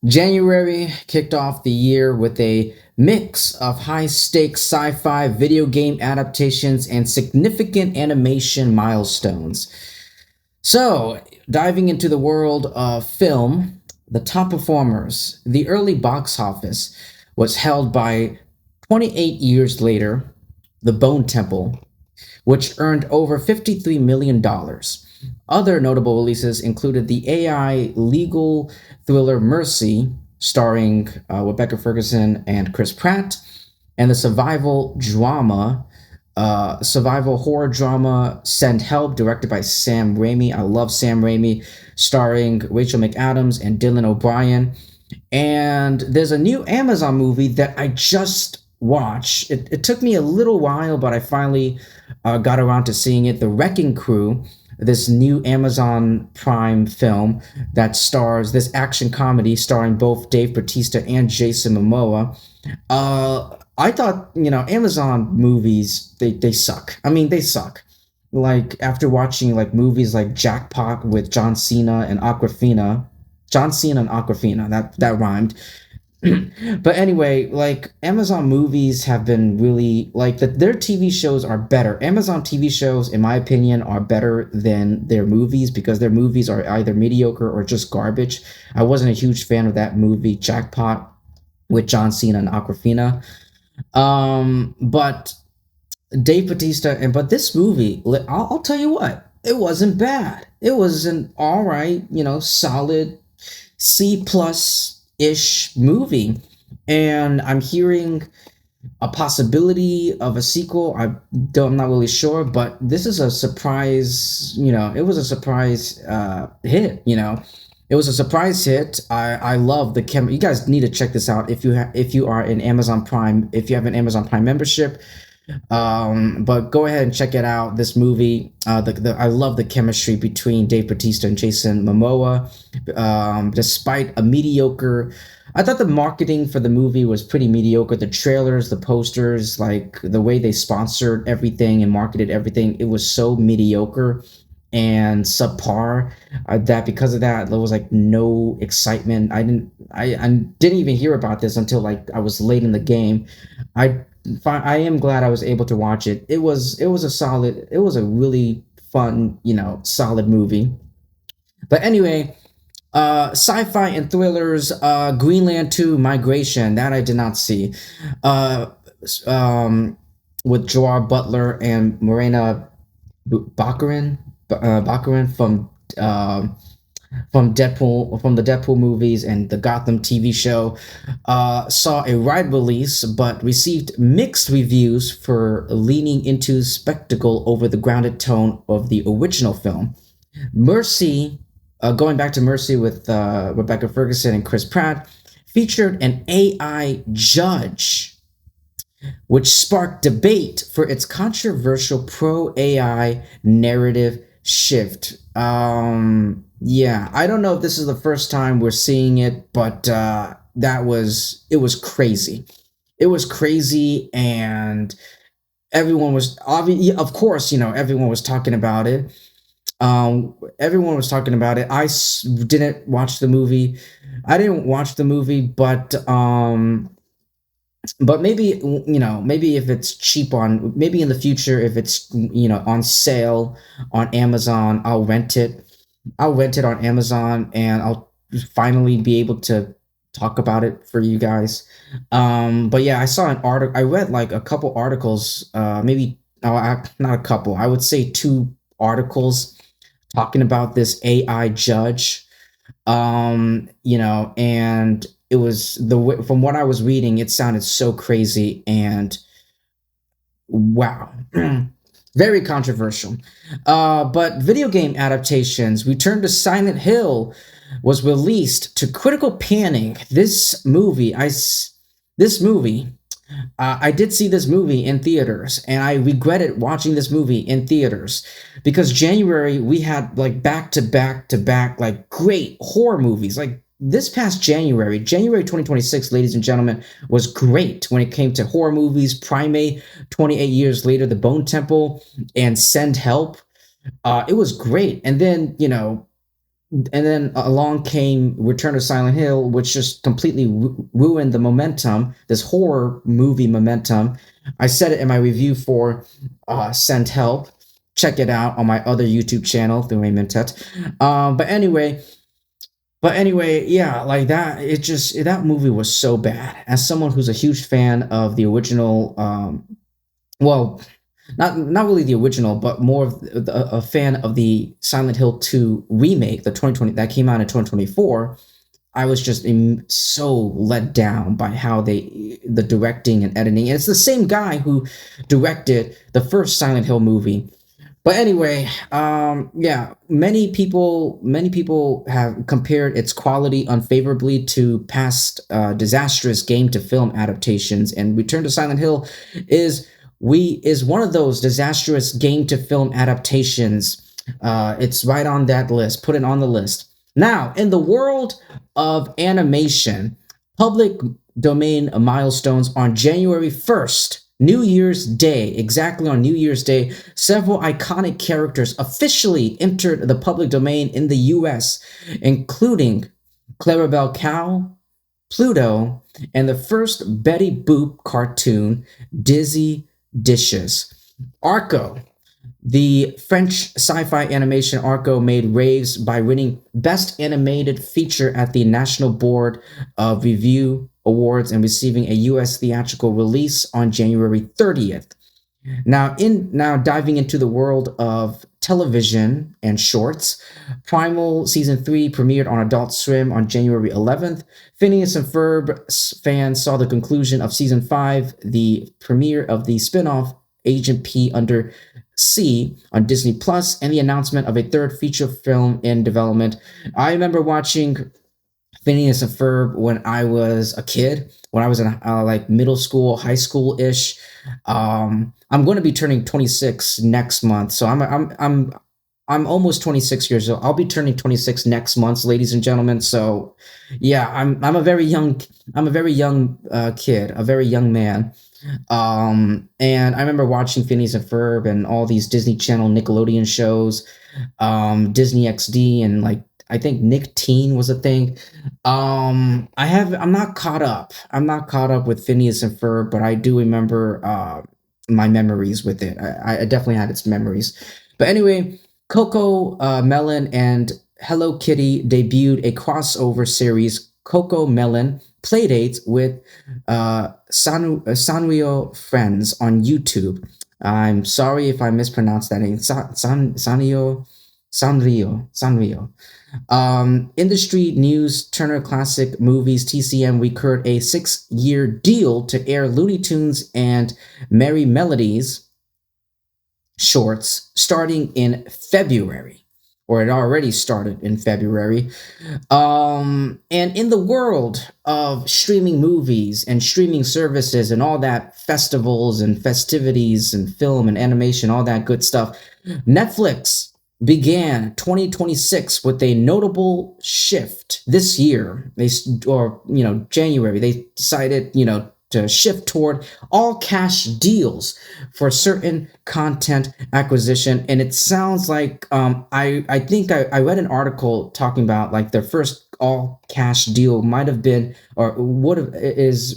January kicked off the year with a mix of high stakes sci fi video game adaptations and significant animation milestones. So, diving into the world of film, the top performers, the early box office was held by 28 years later, The Bone Temple, which earned over $53 million. Other notable releases included the AI legal thriller Mercy, starring Rebecca Ferguson and Chris Pratt, and the survival horror drama Send Help, directed by Sam Raimi. I love Sam Raimi, starring Rachel McAdams and Dylan O'Brien. And there's a new Amazon movie that I just watched. It took me a little while, but I finally got around to seeing it. The Wrecking Crew, this new Amazon Prime film that stars this action comedy starring both Dave Bautista and Jason Momoa. I thought, Amazon movies, they suck. I mean, they suck. Like, after watching like movies like Jackpot with John Cena and Aquafina, that rhymed. But anyway, like Amazon movies have been really like their TV shows are better. Amazon TV shows, in my opinion, are better than their movies because their movies are either mediocre or just garbage. I wasn't a huge fan of that movie, Jackpot, with John Cena and Aquafina. But Dave Bautista, but this movie, I'll tell you what, it wasn't bad. It was an all right, solid C plus ish movie, and I'm hearing a possibility of a sequel. I'm not really sure, but this is a surprise. It was a surprise hit. It was a surprise hit. I love the chem. You guys need to check this out if you are in Amazon Prime. If you have an Amazon Prime membership, but go ahead and check it out. This movie, I love the chemistry between Dave Bautista and Jason Momoa. Despite a mediocre, I thought the marketing for the movie was pretty mediocre. The trailers, the posters, like the way they sponsored everything and marketed everything, it was so mediocre and subpar, that because of that there was like no excitement. I didn't even hear about this until like I was late in the game. I I am glad I was able to watch it. It was a really fun, solid movie. But anyway, sci-fi and thrillers, Greenland 2 Migration, that I did not see. Uh with Gerard Butler and Morena Baccarin from the Deadpool movies and the Gotham TV show, saw a wide release but received mixed reviews for leaning into spectacle over the grounded tone of the original film. Mercy, going back to Mercy with Rebecca Ferguson and Chris Pratt, featured an AI judge, which sparked debate for its controversial pro AI narrative shift. Yeah, I don't know if this is the first time we're seeing it, but it was crazy. It was crazy, and everyone was of course, everyone was talking about it. Everyone was talking about it. Didn't watch the movie. I didn't watch the movie, but maybe, maybe if it's cheap on, maybe in the future, if it's, on sale on Amazon, I'll rent it on Amazon, and I'll finally be able to talk about it for you guys. But yeah, I saw an article. I read like a couple articles, maybe not a couple. I would say two articles talking about this AI judge. And it was from what I was reading, it sounded so crazy and wow. Very controversial. But video game adaptations. Return to Silent Hill was released to critical panning. This movie, I did see this movie in theaters, and I regretted watching this movie in theaters because January we had like back to back to back like great horror movies. Like this past January 2026, ladies and gentlemen, was great when it came to horror movies. Primate, 28 years later, The Bone Temple, and Send Help. It was great. And then, and then along came Return of Silent Hill, which just completely ruined the momentum, this horror movie momentum. I said it in my review for Send Help. Check it out on my other YouTube channel, The Raymond Tet. But anyway, yeah, like that. It just that movie was so bad. As someone who's a huge fan of the original, well, not really the original, but more of a fan of the Silent Hill 2 remake, the 2020 that came out in 2024. I was just so let down by how the directing and editing. And it's the same guy who directed the first Silent Hill movie. But anyway, yeah, many people have compared its quality unfavorably to past disastrous game to film adaptations, and Return to Silent Hill is is one of those disastrous game to film adaptations. It's right on that list. Put it on the list. Now, in the world of animation, public domain milestones on January 1st, New Year's Day, exactly on New Year's Day, several iconic characters officially entered the public domain in the US, including Clarabelle Cow, Pluto, and the first Betty Boop cartoon, Dizzy Dishes. Arco, the French sci-fi animation Arco made waves by winning Best Animated Feature at the National Board of Review Awards and receiving a US theatrical release on January 30th. Now diving into the world of television and shorts, Primal season 3 premiered on Adult Swim on January 11th. Phineas and Ferb fans saw the conclusion of season 5, the premiere of the spin-off Agent P Under Sea on Disney Plus, and the announcement of a third feature film in development. I remember watching Phineas and Ferb when I was a kid, when I was in like middle school, high school ish. I'm going to be turning 26 next month, so I'm almost 26 years old. I'll be turning 26 next month, ladies and gentlemen. So, yeah, I'm a very young kid, a very young man. And I remember watching Phineas and Ferb and all these Disney Channel Nickelodeon shows, Disney XD, and like I think Nick Teen was a thing. I'm not caught up. I'm not caught up with Phineas and Ferb, but I do remember my memories with it. I definitely had its memories. But anyway, Coco Melon and Hello Kitty debuted a crossover series, Coco Melon Playdates with Sanrio Friends on YouTube. I'm sorry if I mispronounced that name. Sanrio. Industry News Turner Classic Movies TCM recurred a 6-year deal to air Looney Tunes and Merry Melodies shorts starting in February, or it already started in February. And in the world of streaming movies and streaming services and all that, festivals and festivities and film and animation, all that good stuff, Netflix began 2026 with a notable shift this year. January, they decided, to shift toward all cash deals for certain content acquisition. And it sounds like I think I read an article talking about like their first all cash deal might have been, or would have, is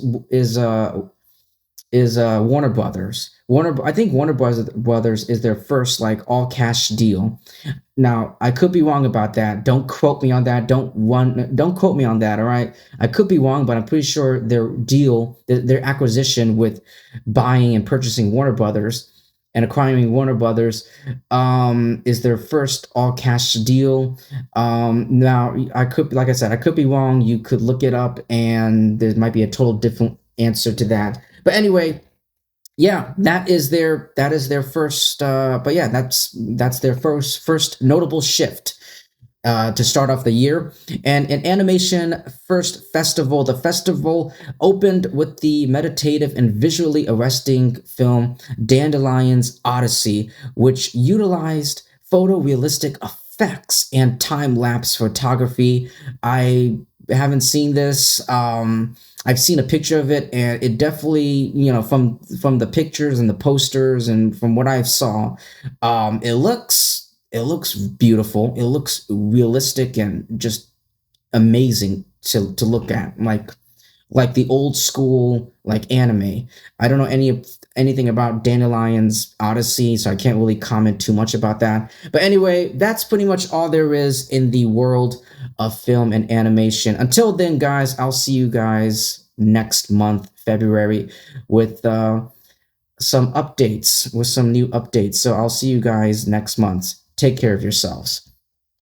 Warner Brothers. I think Warner Brothers is their first like all cash deal. Now, I could be wrong about that. Don't quote me on that. Don't quote me on that, all right? I could be wrong, but I'm pretty sure their deal, their acquisition with buying and purchasing Warner Brothers and acquiring Warner Brothers is their first all cash deal. Now, like I said, I could be wrong. You could look it up and there might be a total different answer to that. But anyway, yeah, that is their first. But yeah, that's their first notable shift to start off the year. And an animation first festival. The festival opened with the meditative and visually arresting film Dandelion's Odyssey, which utilized photorealistic effects and time-lapse photography. I haven't seen this. I've seen a picture of it, and it definitely, from the pictures and the posters and from what I saw, it looks it looks beautiful. It looks realistic and just amazing to look at. Like the old school like anime. I don't know anything about Dandelion's Odyssey, so I can't really comment too much about that. But anyway, that's pretty much all there is in the world of film and animation. Until then, guys, I'll see you guys next month, February, with some updates, with some new updates. So I'll see you guys next month. Take care of yourselves.